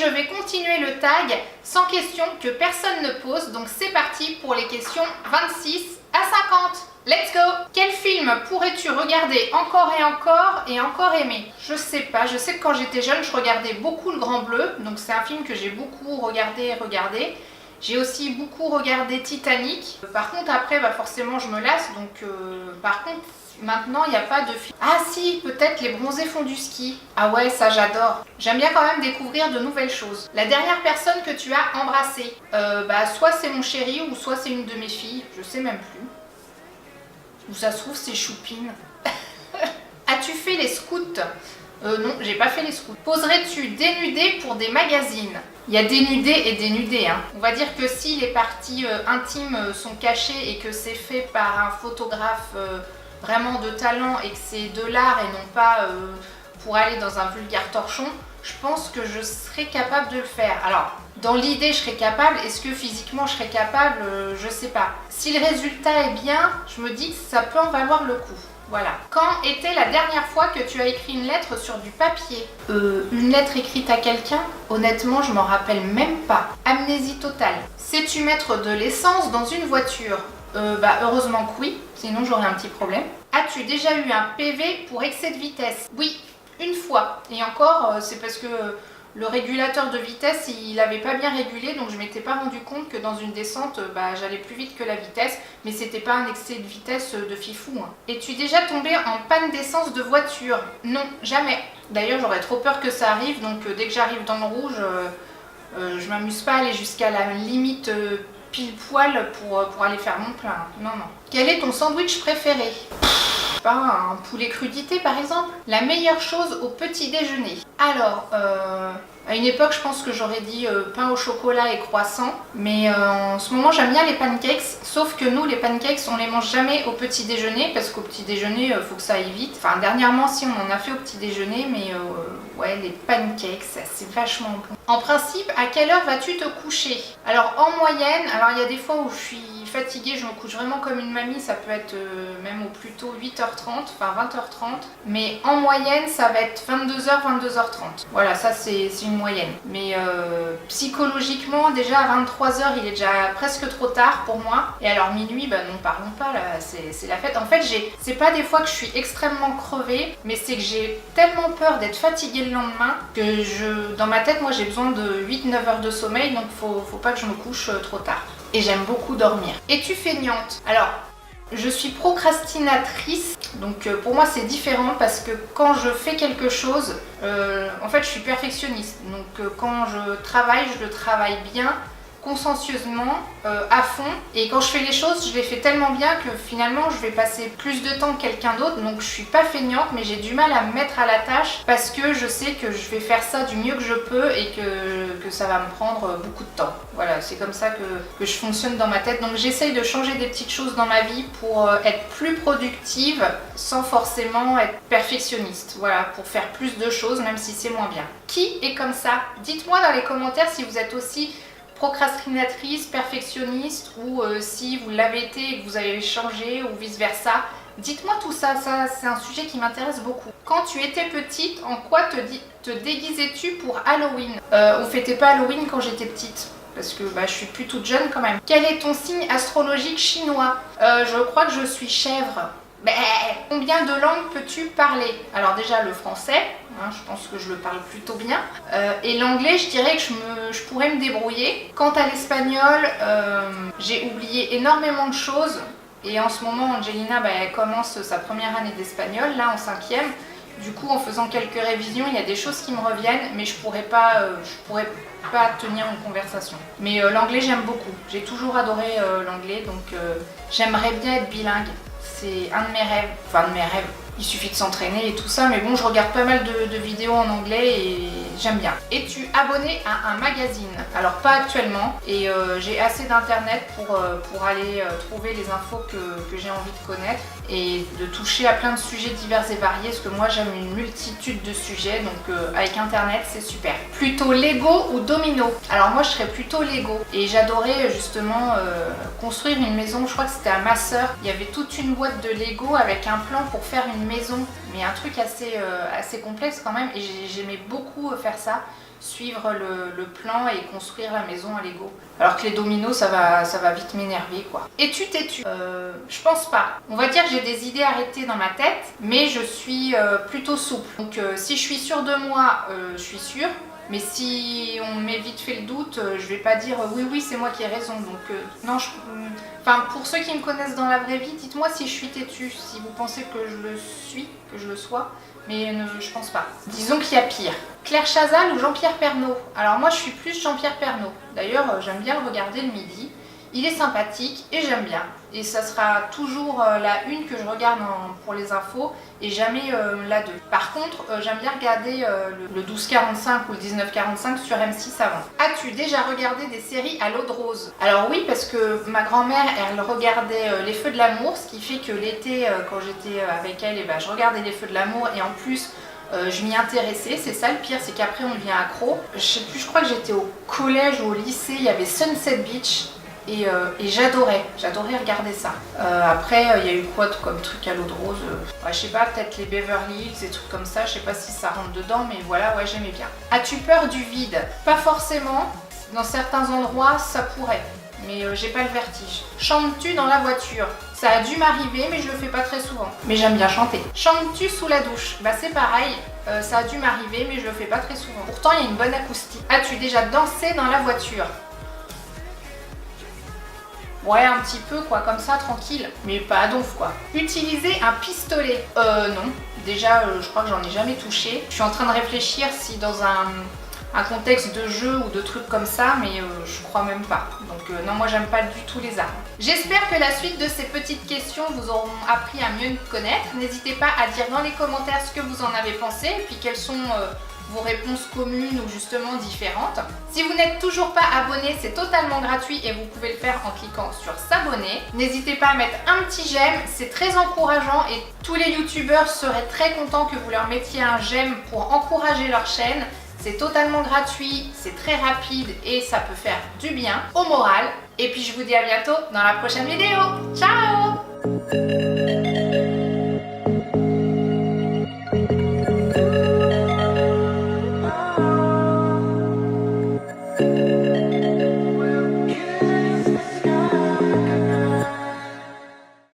vais continuer le tag sans question que personne ne pose. Donc c'est parti pour les questions 26 à 50. Let's go! Quel film pourrais-tu regarder encore et encore aimer? Je sais pas, je sais que quand j'étais jeune, je regardais beaucoup Le Grand Bleu, donc c'est un film que j'ai beaucoup regardé. J'ai aussi beaucoup regardé Titanic. Par contre, après, forcément, je me lasse, donc par contre, maintenant, il n'y a pas de film. Ah si, peut-être Les Bronzés font du ski. Ah ouais, ça j'adore. J'aime bien quand même découvrir de nouvelles choses. La dernière personne que tu as embrassée, soit c'est mon chéri ou soit c'est une de mes filles, je sais même plus. Ou ça se trouve c'est Choupine. As-tu fait les scouts? Non, j'ai pas fait les scouts. Poserais-tu dénudé pour des magazines? Il y a dénudé et dénudé. Hein. On va dire que si les parties intimes sont cachées et que c'est fait par un photographe vraiment de talent et que c'est de l'art et non pas pour aller dans un vulgaire torchon, je pense que je serais capable de le faire. Alors, dans l'idée, je serais capable. Est-ce que physiquement, je serais capable? Je sais pas. Si le résultat est bien, je me dis que ça peut en valoir le coup. Voilà. Quand était la dernière fois que tu as écrit une lettre sur du papier? Une lettre écrite à quelqu'un? Honnêtement, je m'en rappelle même pas. Amnésie totale. Sais-tu mettre de l'essence dans une voiture? Heureusement que oui, sinon j'aurais un petit problème. As-tu déjà eu un PV pour excès de vitesse? Oui, une fois. Et encore, c'est parce que le régulateur de vitesse, il n'avait pas bien régulé, donc je m'étais pas rendu compte que dans une descente, j'allais plus vite que la vitesse, mais c'était pas un excès de vitesse de fifou. Hein. Es-tu déjà tombé en panne d'essence de voiture? Non, jamais. D'ailleurs, j'aurais trop peur que ça arrive, donc dès que j'arrive dans le rouge, je m'amuse pas à aller jusqu'à la limite pile poil pour aller faire mon plein. Non, non. Quel est ton sandwich préféré? Pas un poulet crudité par exemple. La meilleure chose au petit déjeuner. Alors, à une époque je pense que j'aurais dit pain au chocolat et croissant, mais en ce moment j'aime bien les pancakes, sauf que nous les pancakes on les mange jamais au petit déjeuner parce qu'au petit déjeuner faut que ça aille vite. Enfin dernièrement si on en a fait au petit déjeuner, mais ouais les pancakes c'est vachement bon. En principe à quelle heure vas-tu te coucher? Alors en moyenne, alors il y a des fois où je suis fatiguée, je me couche vraiment comme une mamie, ça peut être même au plus tôt 8h30, enfin 20h30, mais en moyenne ça va être 22h, 22h30. Voilà, ça c'est une moyenne. Mais psychologiquement, déjà à 23h, il est déjà presque trop tard pour moi. Et alors minuit, n'en parlons pas, là, c'est la fête. En fait, c'est pas des fois que je suis extrêmement crevée, mais c'est que j'ai tellement peur d'être fatiguée le lendemain que dans ma tête, moi j'ai besoin de 8-9 heures de sommeil, donc faut pas que je me couche trop tard. Et j'aime beaucoup dormir. Es-tu feignante? Alors, je suis procrastinatrice, donc pour moi c'est différent parce que quand je fais quelque chose, en fait je suis perfectionniste. Donc quand je le travaille bien, consciencieusement, à fond. Et quand je fais les choses, je les fais tellement bien que finalement je vais passer plus de temps que quelqu'un d'autre. Donc je suis pas feignante, mais j'ai du mal à me mettre à la tâche parce que je sais que je vais faire ça du mieux que je peux et que ça va me prendre beaucoup de temps. Voilà, c'est comme ça que je fonctionne dans ma tête. Donc j'essaye de changer des petites choses dans ma vie pour être plus productive sans forcément être perfectionniste. Voilà, pour faire plus de choses même si c'est moins bien. Qui est comme ça? Dites-moi dans les commentaires si vous êtes aussi procrastinatrice, perfectionniste ou si vous l'avez été et que vous avez changé ou vice versa. Dites-moi tout ça, c'est un sujet qui m'intéresse beaucoup. Quand tu étais petite, en quoi te déguisais-tu pour Halloween? On fêtait pas Halloween quand j'étais petite parce que je suis plus toute jeune quand même. Quel est ton signe astrologique chinois? Je crois que je suis chèvre. Combien de langues peux-tu parler? Alors déjà le français, hein, je pense que je le parle plutôt bien. Et l'anglais, je dirais que je pourrais me débrouiller. Quant à l'espagnol, j'ai oublié énormément de choses. Et en ce moment, Angelina, elle commence sa première année d'espagnol, là en 5e. Du coup, en faisant quelques révisions, il y a des choses qui me reviennent, mais je pourrais pas tenir une conversation. Mais l'anglais, j'aime beaucoup. J'ai toujours adoré l'anglais, donc j'aimerais bien être bilingue. C'est un de mes rêves, enfin de mes rêves. Il suffit de s'entraîner et tout ça, mais bon, je regarde pas mal de vidéos en anglais et j'aime bien. Es-tu abonné à un magazine? Alors pas actuellement, et j'ai assez d'internet pour aller trouver les infos que j'ai envie de connaître et de toucher à plein de sujets divers et variés, parce que moi j'aime une multitude de sujets, donc avec internet c'est super. Plutôt Lego ou Domino? Alors moi je serais plutôt Lego, et j'adorais justement construire une maison. Je crois que c'était à ma sœur, il y avait toute une boîte de Lego avec un plan pour faire une maison, mais un truc assez complexe quand même, et j'aimais beaucoup faire ça. suivre le plan et construire la maison à Lego. Alors que les dominos, ça va vite m'énerver quoi. Es-tu têtu? Je pense pas. On va dire que j'ai des idées arrêtées dans ma tête, mais je suis plutôt souple. Donc si je suis sûre de moi, je suis sûre. Mais si on me met vite fait le doute, je vais pas dire oui c'est moi qui ai raison. Donc non, enfin pour ceux qui me connaissent dans la vraie vie, dites-moi si je suis têtue, si vous pensez que je le suis, que je le sois, mais je pense pas. Disons qu'il y a pire. Claire Chazal ou Jean-Pierre Pernaut? Alors moi je suis plus Jean-Pierre Pernaut. D'ailleurs j'aime bien le regarder le midi. Il est sympathique et j'aime bien. Et ça sera toujours la une que je regarde pour les infos et jamais la 2. Par contre, j'aime bien regarder le 12h45 ou le 19h45 sur M6 avant. As-tu déjà regardé des séries à l'eau de rose? Alors oui, parce que ma grand-mère, elle regardait Les Feux de l'amour, ce qui fait que l'été, quand j'étais avec elle, je regardais Les Feux de l'amour et en plus, je m'y intéressais. C'est ça le pire, c'est qu'après on devient accro. Je sais plus, je crois que j'étais au collège ou au lycée, il y avait Sunset Beach. Et j'adorais regarder ça. Après, il y a eu quoi comme truc à l'eau de rose? Je sais pas, peut-être les Beverly Hills, des trucs comme ça. Je sais pas si ça rentre dedans, mais voilà, ouais, j'aimais bien. As-tu peur du vide? Pas forcément. Dans certains endroits, ça pourrait. Mais j'ai pas le vertige. Chantes-tu dans la voiture? Ça a dû m'arriver, mais je le fais pas très souvent. Mais j'aime bien chanter. Chantes-tu sous la douche? Bah c'est pareil. Ça a dû m'arriver, mais je le fais pas très souvent. Pourtant, il y a une bonne acoustique. As-tu déjà dansé dans la voiture? Ouais, un petit peu quoi, comme ça, tranquille, mais pas à donf quoi. Utiliser un pistolet? Non. Déjà, je crois que j'en ai jamais touché. Je suis en train de réfléchir si dans un contexte de jeu ou de trucs comme ça, mais je crois même pas. Donc non, moi j'aime pas du tout les armes. J'espère que la suite de ces petites questions vous auront appris à mieux me connaître. N'hésitez pas à dire dans les commentaires ce que vous en avez pensé et puis quelles sont vos réponses communes ou justement différentes. Si vous n'êtes toujours pas abonné, c'est totalement gratuit et vous pouvez le faire en cliquant sur s'abonner. N'hésitez pas à mettre un petit j'aime, c'est très encourageant et tous les youtubeurs seraient très contents que vous leur mettiez un j'aime pour encourager leur chaîne. C'est totalement gratuit, c'est très rapide et ça peut faire du bien au moral. Et puis je vous dis à bientôt dans la prochaine vidéo. Ciao!